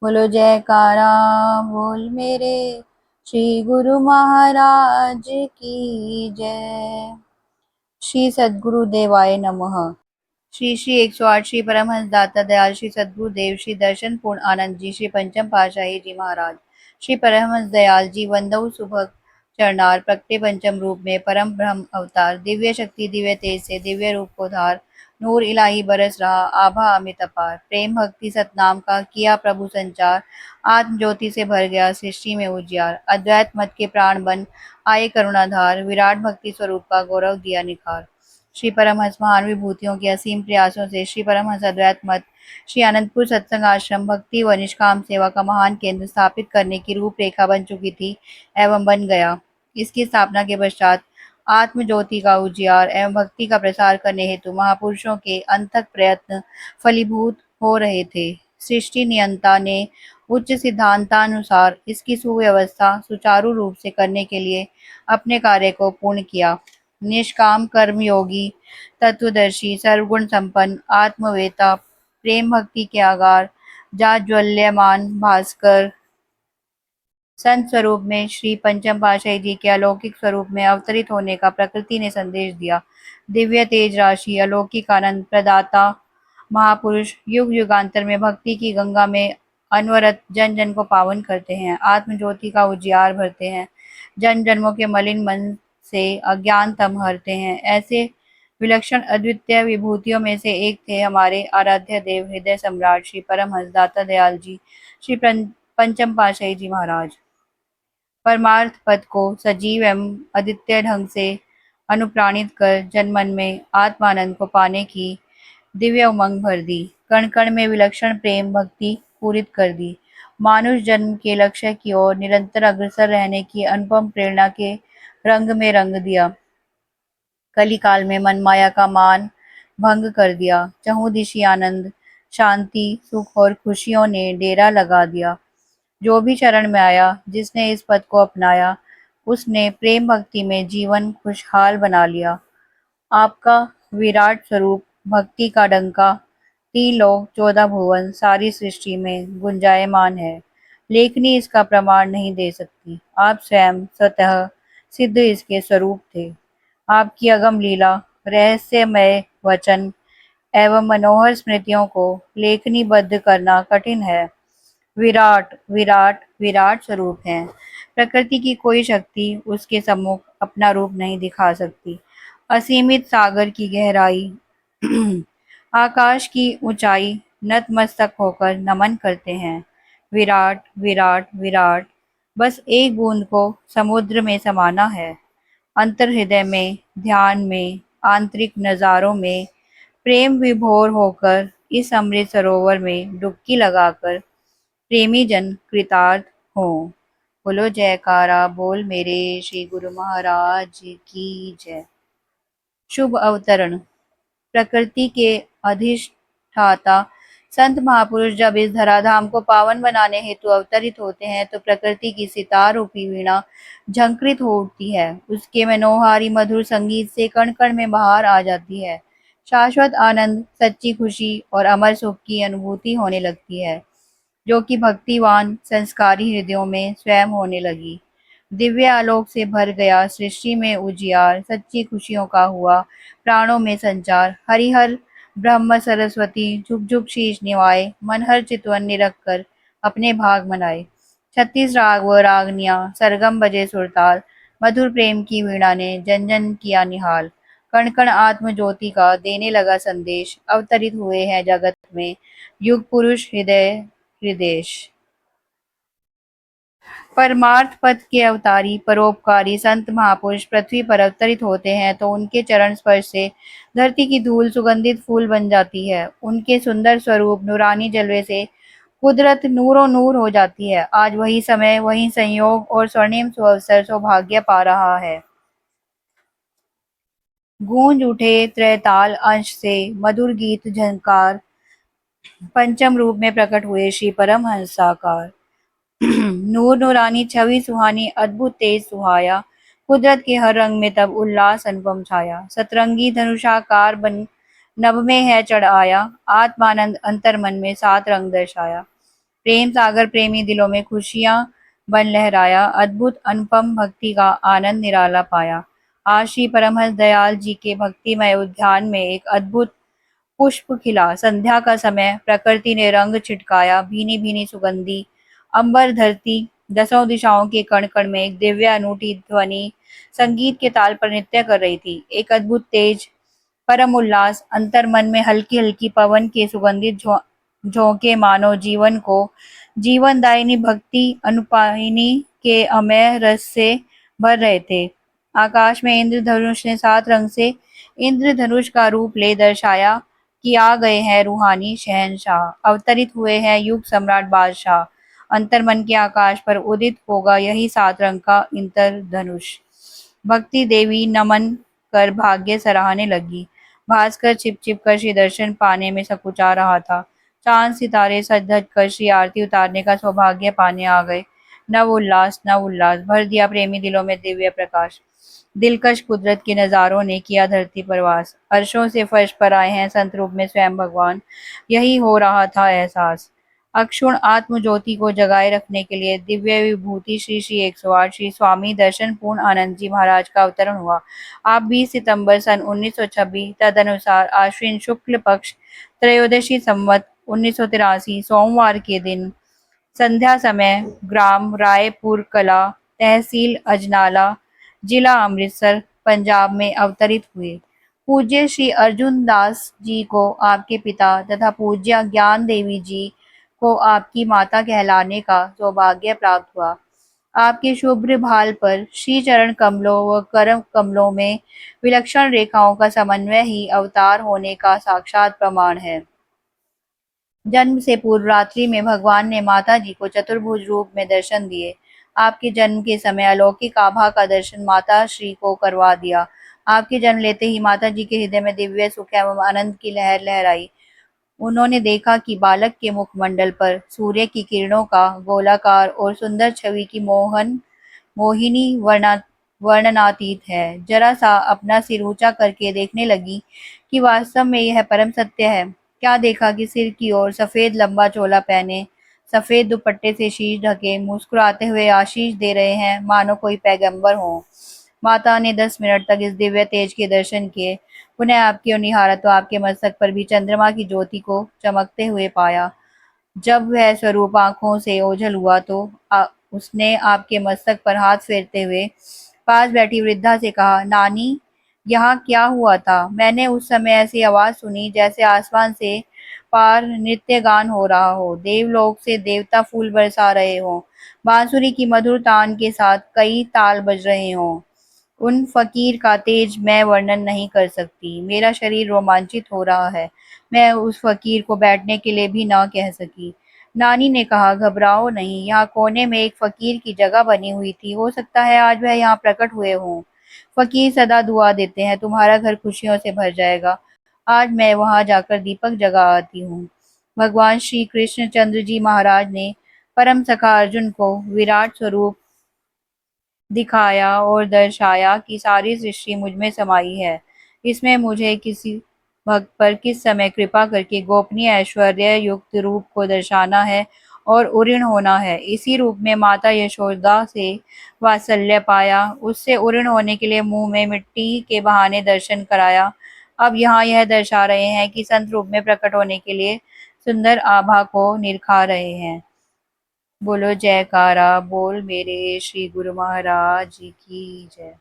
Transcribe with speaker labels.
Speaker 1: बोलो जयकारा बोल मेरे श्री गुरु महाराज की जय। श्री सद्गुरु देवाय नमः। श्री श्री 108 श्री परमहंस दाता दयाल श्री सद्गुरु देव श्री दर्शन पूर्ण आनंद जी श्री पंचम पातशाही जी महाराज श्री परमहंस दयाल जी वंदऊ सुभग चरणार प्रगटे पंचम रूप में परम ब्रह्म अवतार दिव्य शक्ति दिव्य तेज से दिव्य रूप को धार नूर इलाही बरस रहा आभा अमित अपार प्रेम भक्ति सतनाम का किया प्रभु संचार आत्म ज्योति से भर गया सृष्टि में उजियार अद्वैत मत के प्राण बन आए करुणाधार विराट भक्ति स्वरूप का गौरव दिया निखार श्री परमहंस महान विभूतियों के असीम प्रयासों से श्री परमहंस अद्वैत मत श्री आनंदपुर सत्संग आश्रम भक्ति व निष्काम सेवा का महान केंद्र स्थापित करने की रूपरेखा बन चुकी थी एवं बन गया। इसकी स्थापना के पश्चात आत्म ज्योति का उजियार एवं भक्ति का प्रसार करने हेतु महापुरुषों के अनथक प्रयत्न फलीभूत हो रहे थे। सृष्टि नियंता ने उच्च सिद्धांतानुसार इसकी सुव्यवस्था सुचारू रूप से करने के लिए अपने कार्य को पूर्ण किया। निष्काम कर्मयोगी तत्वदर्शी सर्वगुण संपन्न आत्मवेता प्रेम भक्ति के आगार जाज्वल्यमान भास्कर संत स्वरूप में श्री पंचम पातशाही जी के अलौकिक स्वरूप में अवतरित होने का प्रकृति ने संदेश दिया। दिव्य तेज राशि अलौकिक आनंद प्रदाता महापुरुष युग युगांतर में भक्ति की गंगा में अनवरत जन जन को पावन करते हैं, आत्म ज्योति का उजियार भरते हैं, जन जन्मों के मलिन मन से अज्ञान तम हरते हैं। ऐसे विलक्षण अद्वितीय विभूतियों में से एक थे हमारे आराध्य देव हृदय सम्राट श्री परमहंस दाता दयाल जी श्री पंचम पातशाही जी महाराज। परमार्थ पद को सजीव एवं अद्वितीय ढंग से अनुप्राणित कर जनमन में आत्मानंद को पाने की दिव्य उमंग भर दी, कण कण में विलक्षण प्रेम भक्ति पूरित कर दी, मानुष जन्म के लक्ष्य की ओर निरंतर अग्रसर रहने की अनुपम प्रेरणा के रंग में रंग दिया। कली काल में मन माया का मान भंग कर दिया, चहुं दिशि आनंद शांति सुख और खुशियों ने डेरा लगा दिया। जो भी शरण में आया, जिसने इस पद को अपनाया, उसने प्रेम भक्ति में जीवन खुशहाल बना लिया। आपका विराट स्वरूप भक्ति का डंका 3 लोक 14 भुवन सारी सृष्टि में गुंजायमान है, लेखनी इसका प्रमाण नहीं दे सकती। आप स्वयं स्वतः सिद्ध इसके स्वरूप थे। आपकी अगम लीला रहस्यमय वचन एवं मनोहर स्मृतियों को लेखनीबद्ध करना कठिन है। विराट विराट विराट स्वरूप है। प्रकृति की कोई शक्ति उसके सम्मुख अपना रूप नहीं दिखा सकती। असीमित सागर की गहराई आकाश की ऊंचाई नतमस्तक होकर नमन करते हैं। विराट विराट विराट बस एक बूंद को समुद्र में समाना है। अंतर हृदय में ध्यान में आंतरिक नजारों में प्रेम विभोर होकर इस अमृत सरोवर में डुबकी लगाकर प्रेमी जन कृतार्थ हों। बोलो जयकारा बोल मेरे श्री गुरु महाराज की जय। शुभ अवतरण। प्रकृति के अधिष्ठाता संत महापुरुष जब इस धराधाम को पावन बनाने हेतु अवतरित होते हैं तो प्रकृति की सितार रूपी वीणा झंकृत हो उठती है। उसके मनोहारी मधुर संगीत से कण कण में बहार आ जाती है। शाश्वत आनंद सच्ची खुशी और अमर सुख की अनुभूति होने लगती है, जो कि भक्तिवान संस्कारी हृदयों में स्वयं होने लगी। दिव्य आलोक से भर गया सृष्टि में उजियार, सच्ची खुशियों का हुआ प्राणों में संचार। हरिहर ब्रह्म सरस्वती झुक झुक शीश निवाए, मन हर चितवन निरख कर अपने भाग मनाए। 36 राग व रागनियां सरगम बजे सुरताल, मधुर प्रेम की वीणा ने जन जन किया निहाल। कण कण आत्म ज्योति का देने लगा संदेश, अवतरित हुए हैं जगत में युग पुरुष हृदय हृदय। परमार्थ पथ के अवतारी परोपकारी संत महापुरुष पृथ्वी पर अवतरित होते हैं तो उनके चरण स्पर्श से धरती की धूल सुगंधित फूल बन जाती है। उनके सुंदर स्वरूप नूरानी जलवे से कुदरत नूरों नूर हो जाती है। आज वही समय वही संयोग और स्वर्णिम सुअवसर सौभाग्य पा रहा है। गूंज उठे त्रैताल अंश से मधुर गीत झंकार, पंचम रूप में प्रकट हुए श्री परमहंस साकार। नूर नूरानी छवि सुहानी अद्भुत तेज सुहाया, कुदरत के हर रंग में तब उल्लास अनुपम छाया। सतरंगी धनुषाकार बन नभ में है चढ़ आया, आत्मानंद अंतर मन में 7 रंग दर्शाया। प्रेम सागर प्रेमी दिलों में खुशियां बन लहराया, अद्भुत अनुपम भक्ति का आनंद निराला पाया। आज श्री परमहंस दयाल जी के भक्तिमय उद्यान में एक अद्भुत पुष्प खिला। संध्या का समय, प्रकृति ने रंग छिटकाया, भीनी भीनी सुगंधी अंबर धरती, दसों दिशाओं के कण कण में एक दिव्य अनूठी ध्वनि संगीत के ताल पर नृत्य कर रही थी। एक अद्भुत तेज परम उल्लास, अंतर मन में हल्की हल्की पवन के सुगंधित झोंके मानो जीवन को जीवनदायिनी भक्ति अनुपायिनी के अमय रस से भर रहे थे। आकाश में इंद्रधनुष ने 7 रंग से इंद्रधनुष का रूप ले दर्शाया कि आ गए हैं रूहानी शहंशाह, अवतरित हुए हैं युग सम्राट बादशाह। अंतर मन के आकाश पर उदित होगा यही 7 रंग का इंद्रधनुष। भक्ति देवी नमन कर भाग्य सराहने लगी। भास्कर छिप छिप कर श्री दर्शन पाने में सकुचा रहा था। चांद सितारे सज धज कर श्री आरती उतारने का सौभाग्य पाने आ गए। नव उल्लास भर दिया प्रेमी दिलों में दिव्य प्रकाश। दिलकश कुदरत के नजारों ने किया धरती पर वास। अर्शों से फर्श पर आए हैं संत रूप में स्वयं भगवान, यही हो रहा था एहसास। अक्षुण आत्म ज्योति को जगाए रखने के लिए दिव्य विभूति श्री श्री 108 श्री स्वामी दर्शन पूर्ण आनंद जी महाराज का अवतरण हुआ। आप 20 सितंबर सन 1926 तदनुसार आश्विन शुक्ल पक्ष त्रयोदशी संवत 1983 सोमवार के दिन संध्या समय ग्राम रायपुर कला, तहसील अजनाला, जिला अमृतसर, पंजाब में अवतरित हुए। पूज्य श्री अर्जुन दास जी को आपके पिता तथा पूज्य ज्ञान देवी जी को आपकी माता कहलाने का सौभाग्य प्राप्त हुआ। आपके शुभ्र भाल पर श्री चरण कमलों व करम कमलों में विलक्षण रेखाओं का समन्वय ही अवतार होने का साक्षात प्रमाण है। जन्म से पूर्व रात्रि में भगवान ने माता जी को चतुर्भुज रूप में दर्शन दिए। आपके जन्म के समय अलौकिक आभा का दर्शन माता श्री को करवा दिया। आपके जन्म लेते ही माता जी के हृदय में दिव्य सुख एवं आनंद की लहर लहराई। उन्होंने देखा कि बालक के मुखमंडल पर सूर्य की किरणों का गोलाकार और सुंदर छवि की मोहिनी वर्णनातीत है। जरा सा अपना सिर ऊंचा करके देखने लगी कि वास्तव में यह परम सत्य है। क्या देखा कि सिर की ओर सफेद लंबा चोला पहने, सफेद दुपट्टे से शीश ढके, मुस्कुराते हुए आशीष दे रहे हैं मानो कोई पैगंबर हो। माता ने 10 मिनट तक इस दिव्य तेज के दर्शन किए। पुनः आपकी ओर निहारा तो आपके मस्तक पर भी चंद्रमा की ज्योति को चमकते हुए पाया। जब वह स्वरूप आंखों से ओझल हुआ तो उसने आपके मस्तक पर हाथ फेरते हुए पास बैठी वृद्धा से कहा, नानी, यहाँ क्या हुआ था? मैंने उस समय ऐसी आवाज सुनी जैसे आसमान से पार नृत्य गान हो रहा हो, देवलोक से देवता फूल बरसा रहे हो, बांसुरी की मधुर तान के साथ कई ताल बज रहे हों। उन फकीर का तेज मैं वर्णन नहीं कर सकती। मेरा शरीर रोमांचित हो रहा है। मैं उस फकीर को बैठने के लिए भी ना कह सकी। नानी ने कहा, घबराओ नहीं, यहाँ कोने में एक फकीर की जगह बनी हुई थी। हो सकता है आज वह यहाँ प्रकट हुए हों। फकीर सदा दुआ देते हैं, तुम्हारा घर खुशियों से भर जाएगा। आज मैं वहां जाकर दीपक जगा आती हूँ। भगवान श्री कृष्णचंद्र जी महाराज ने परम सखा अर्जुन को विराट स्वरूप दिखाया और दर्शाया कि सारी सृष्टि मुझ में समाई है। इसमें मुझे किसी भक्त पर किस समय कृपा करके गोपनीय ऐश्वर्य युक्त रूप को दर्शाना है और उऋण होना है। इसी रूप में माता यशोदा से वात्सल्य पाया, उससे उऋण होने के लिए मुंह में मिट्टी के बहाने दर्शन कराया। अब यहाँ यह दर्शा रहे हैं कि संत रूप में प्रकट होने के लिए सुंदर आभा को निरखा रहे हैं। बोलो जयकारा बोल मेरे श्री गुरु महाराज की जय।